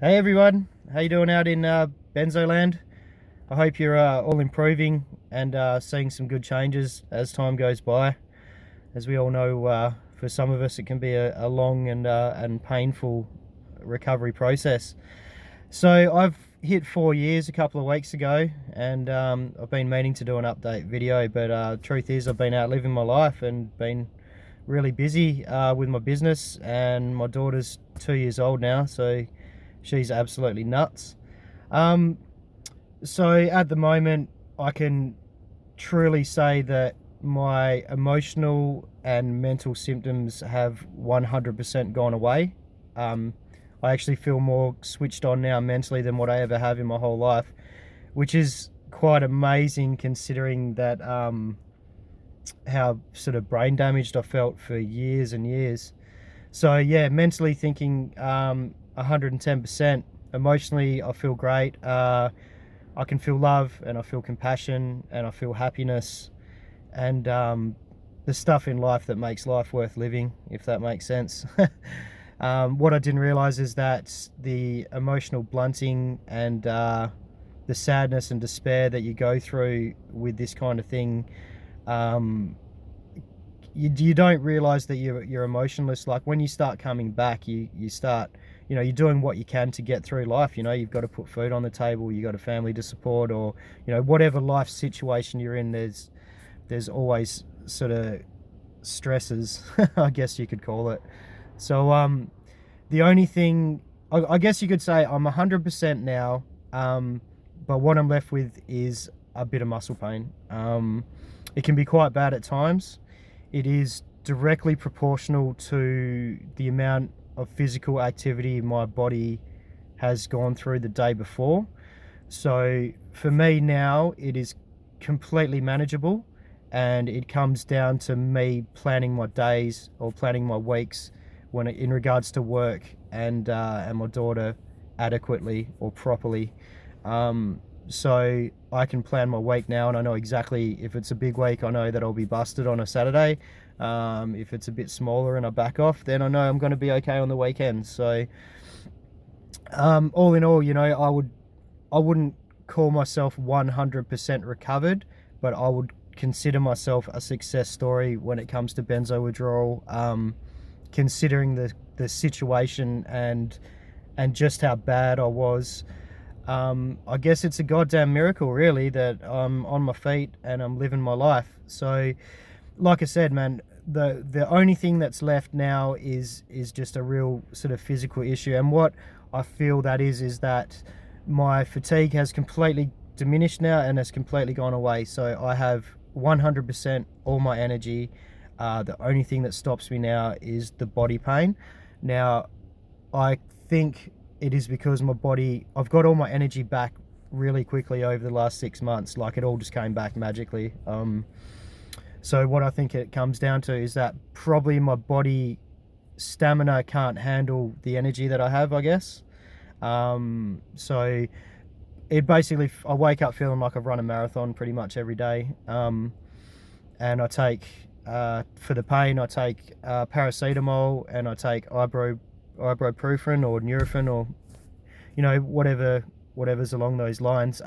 Hey everyone, how you doing out in Benzo land? I hope you're all improving and seeing some good changes as time goes by. As we all know, for some of us it can be a long and painful recovery process. So I've hit 4 years a couple of weeks ago, and I've been meaning to do an update video, but truth is I've been out living my life and been really busy with my business, and my daughter's 2 years old now, so she's absolutely nuts. Um, so at the moment, I can truly say that my emotional and mental symptoms have 100% gone away. I actually feel more switched on now mentally than what I ever have in my whole life, which is quite amazing considering that how sort of brain damaged I felt for years and years. So yeah, mentally thinking 110%. Emotionally, I feel great. I can feel love, and I feel compassion, and I feel happiness, and the stuff in life that makes life worth living, if that makes sense. What I didn't realize is that the emotional blunting and the sadness and despair that you go through with this kind of thing, you don't realize that you're emotionless. Like when you start coming back, you start, you're doing what you can to get through life. You've got to put food on the table, you got a family to support, or whatever life situation you're in, there's always sort of stresses, I guess you could call it. So the only thing, I guess you could say I'm 100% now, but what I'm left with is a bit of muscle pain. It can be quite bad at times. It is directly proportional to the amount of physical activity my body has gone through the day before. So for me now, it is completely manageable, and it comes down to me planning my days or planning my weeks in regards to work and my daughter adequately or properly. So I can plan my week now, and I know exactly if it's a big week, I know that I'll be busted on a Saturday. If it's a bit smaller and I back off, then I know I'm going to be okay on the weekends. So all in all, I wouldn't call myself 100% recovered, but I would consider myself a success story when it comes to benzo withdrawal, considering the situation and just how bad I was. I guess it's a goddamn miracle, really, that I'm on my feet and I'm living my life. So, like I said, man, the only thing that's left now is just a real sort of physical issue. And what I feel that is that my fatigue has completely diminished now and has completely gone away. So I have 100% all my energy. The only thing that stops me now is the body pain. Now, I think it is because I've got all my energy back really quickly over the last 6 months. Like, it all just came back magically. So what I think it comes down to is that probably my body stamina can't handle the energy that I have, I guess. So it basically, I wake up feeling like I've run a marathon pretty much every day. And I take, for the pain, I take paracetamol, and I take ibuprofen or Nurofen, or whatever's along those lines.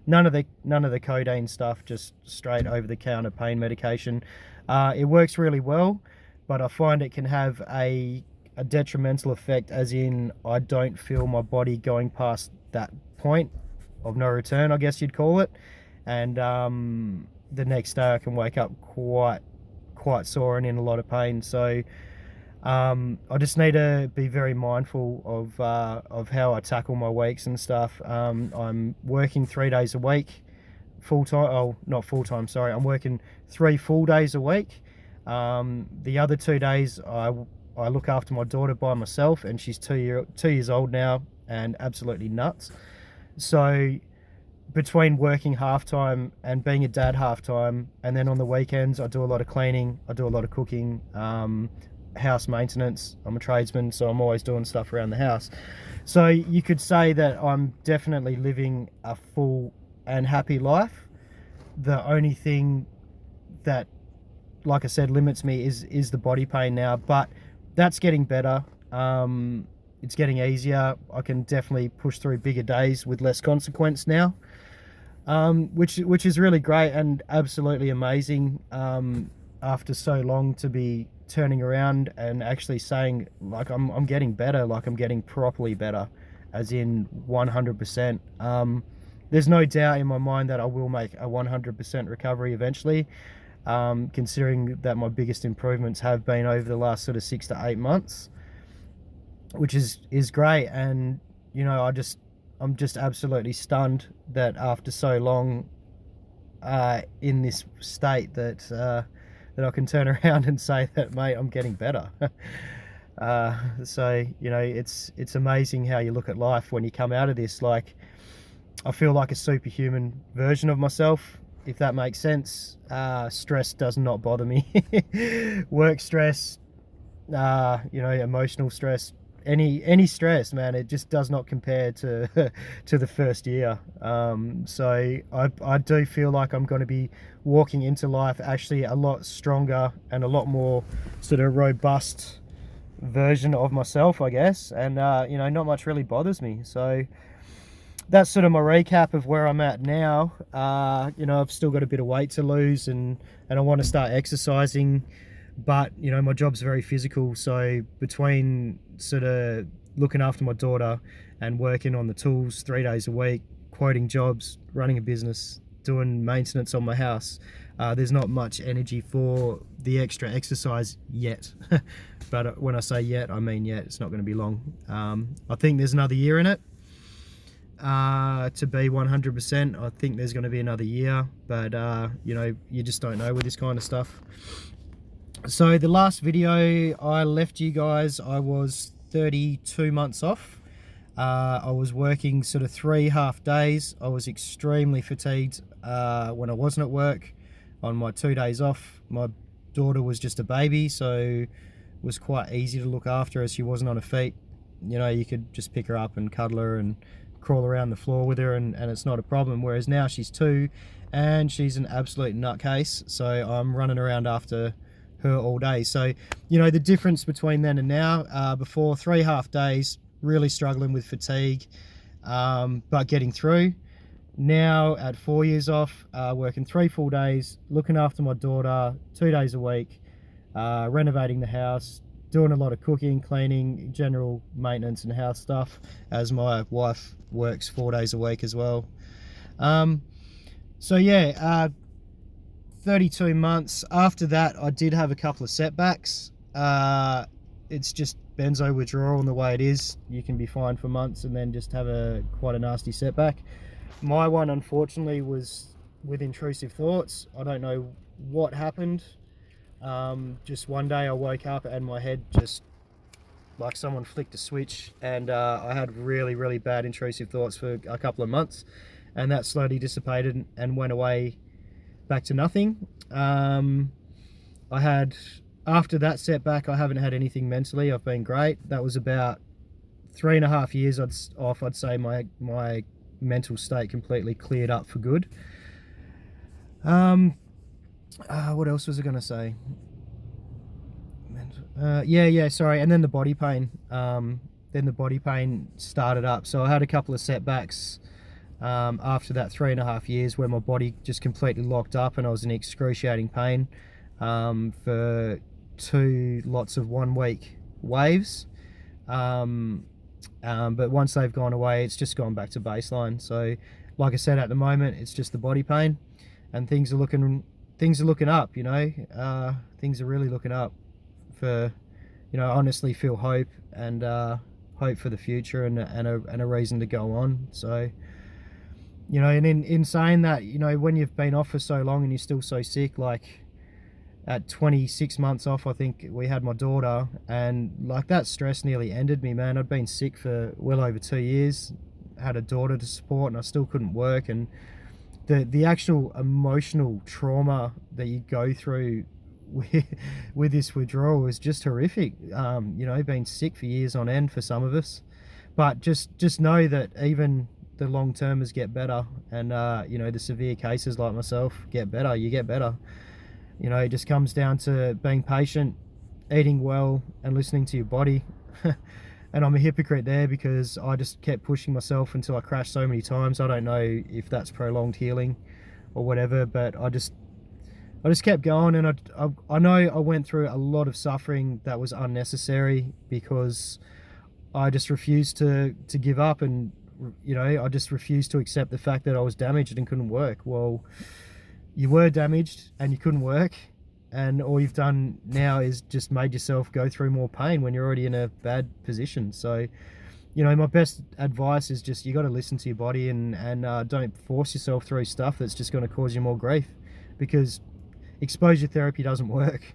None of the codeine stuff, just straight over the counter pain medication. It works really well, but I find it can have a detrimental effect, as in I don't feel my body going past that point of no return, I guess you'd call it. And the next day I can wake up quite sore and in a lot of pain. So I just need to be very mindful of how I tackle my weeks and stuff. I'm working 3 days a week, full time. Oh, not full time. Sorry, I'm working 3 full days a week. The other 2 days I look after my daughter by myself, and she's 2 years old now and absolutely nuts. So between working half-time and being a dad half-time, and then on the weekends I do a lot of cleaning, I do a lot of cooking, house maintenance. I'm a tradesman, so I'm always doing stuff around the house. So you could say that I'm definitely living a full and happy life. The only thing that, like I said, limits me is the body pain now, but that's getting better. it's getting easier. I can definitely push through bigger days with less consequence now, which is really great and absolutely amazing, after so long to be turning around and actually saying, like, I'm getting better, like I'm getting properly better, as in 100%. There's no doubt in my mind that I will make a 100% recovery eventually, considering that my biggest improvements have been over the last sort of 6 to 8 months, which is great. And you know, I'm just absolutely stunned that after so long in this state that I can turn around and say that, mate, I'm getting better. So you know, it's amazing how you look at life when you come out of this. Like, I feel like a superhuman version of myself, if that makes sense. Stress does not bother me. Work stress, you know, emotional stress, any stress, man, it just does not compare to to the first year. So I do feel like I'm going to be walking into life actually a lot stronger and a lot more sort of robust version of myself, I guess. And you know, not much really bothers me. So that's sort of my recap of where I'm at now. You know, I've still got a bit of weight to lose, and I want to start exercising, but you know, my job's very physical. So between sort of looking after my daughter and working on the tools 3 days a week, quoting jobs, running a business, doing maintenance on my house, there's not much energy for the extra exercise yet. But when I say yet, I mean yet. It's not going to be long. I think there's another year in it. To be 100%, I think there's going to be another year, but you know, you just don't know with this kind of stuff. So the last video I left you guys, I was 32 months off. I was working sort of 3 half days. I was extremely fatigued when I wasn't at work. On my 2 days off, my daughter was just a baby, so it was quite easy to look after her as she wasn't on her feet. You know, you could just pick her up and cuddle her and crawl around the floor with her, and it's not a problem. Whereas now she's 2 and she's an absolute nutcase, so I'm running around after her all day. So you know, the difference between then and now, before 3 half days, really struggling with fatigue, but getting through. Now at 4 years off, working 3 full days, looking after my daughter 2 days a week, renovating the house, doing a lot of cooking, cleaning, general maintenance and house stuff, as my wife works 4 days a week as well. So yeah, 32 months. After that, I did have a couple of setbacks. It's just benzo withdrawal, and the way it is, you can be fine for months and then just have quite a nasty setback. My one, unfortunately, was with intrusive thoughts. I don't know what happened. Just one day I woke up and my head just, like someone flicked a switch, and I had really, really bad intrusive thoughts for a couple of months, and that slowly dissipated and went away back to nothing. After that setback, I haven't had anything mentally. I've been great. That was about 3.5 years off. I'd say my mental state completely cleared up for good. What else was I going to say? Sorry. And then the body pain. Then the body pain started up. So I had a couple of setbacks after that 3.5 years, where my body just completely locked up and I was in excruciating pain for 2 lots of 1 week waves. But once they've gone away, it's just gone back to baseline. So like I said, at the moment, it's just the body pain, and things are looking up, you know. Things are really looking up for, you know, I honestly feel hope, and hope for the future, and a reason to go on. So, you know, and in saying that, you know, when you've been off for so long and you're still so sick, like at 26 months off, I think we had my daughter, and like that stress nearly ended me, man. I'd been sick for well over 2 years, had a daughter to support, and I still couldn't work. And the actual emotional trauma that you go through with this withdrawal is just horrific. You know, being sick for years on end for some of us, but just know that even the long termers get better, and you know, the severe cases like myself get better. You get better. You know, it just comes down to being patient, eating well, and listening to your body. And I'm a hypocrite there because I just kept pushing myself until I crashed so many times. I don't know if that's prolonged healing or whatever, but I just kept going. And I know I went through a lot of suffering that was unnecessary because I just refused to give up, and you know, I just refused to accept the fact that I was damaged and couldn't work. Well, you were damaged and you couldn't work, and all you've done now is just made yourself go through more pain when you're already in a bad position. So, you know, my best advice is just, you got to listen to your body, and don't force yourself through stuff that's just going to cause you more grief, because exposure therapy doesn't work.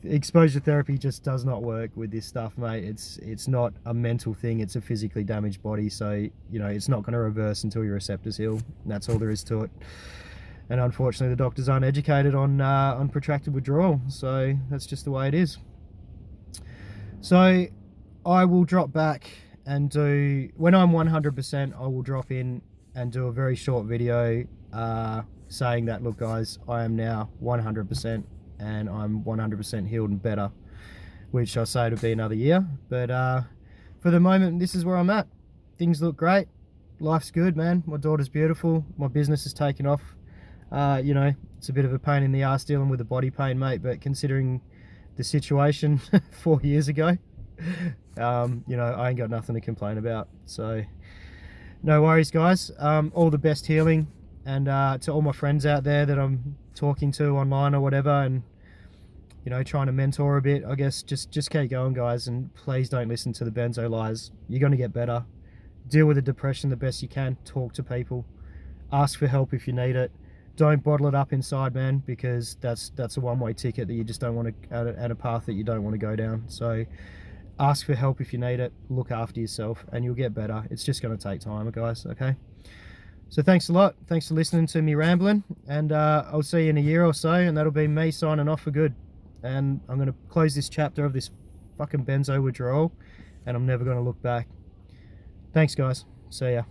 Exposure therapy just does not work with this stuff, mate. It's not a mental thing, it's a physically damaged body. So, you know, it's not going to reverse until your receptors heal. And that's all there is to it. And unfortunately, the doctors aren't educated on protracted withdrawal, so that's just the way it is. So I will drop back and do, when I'm 100%, I will drop in and do a very short video saying that, look guys, I am now 100% and I'm 100% healed and better, which I say it'll be another year. But for the moment, this is where I'm at. Things look great. Life's good, man. My daughter's beautiful. My business has taken off. You know, it's a bit of a pain in the ass dealing with the body pain, mate, but considering the situation 4 years ago, you know, I ain't got nothing to complain about. So no worries, guys. All the best healing. And to all my friends out there that I'm talking to online or whatever, and you know, trying to mentor a bit, I guess just keep going, guys, and please don't listen to the benzo lies. You're going to get better. Deal with the depression the best you can. Talk to people. Ask for help if you need it. Don't bottle it up inside, man, because that's a one-way ticket that you just don't want to, at a path that you don't want to go down. So ask for help if you need it. Look after yourself and you'll get better. It's just going to take time, guys, okay? So thanks a lot. Thanks for listening to me rambling, and I'll see you in a year or so, and that'll be me signing off for good. And I'm going to close this chapter of this fucking benzo withdrawal, and I'm never going to look back. Thanks, guys. See ya.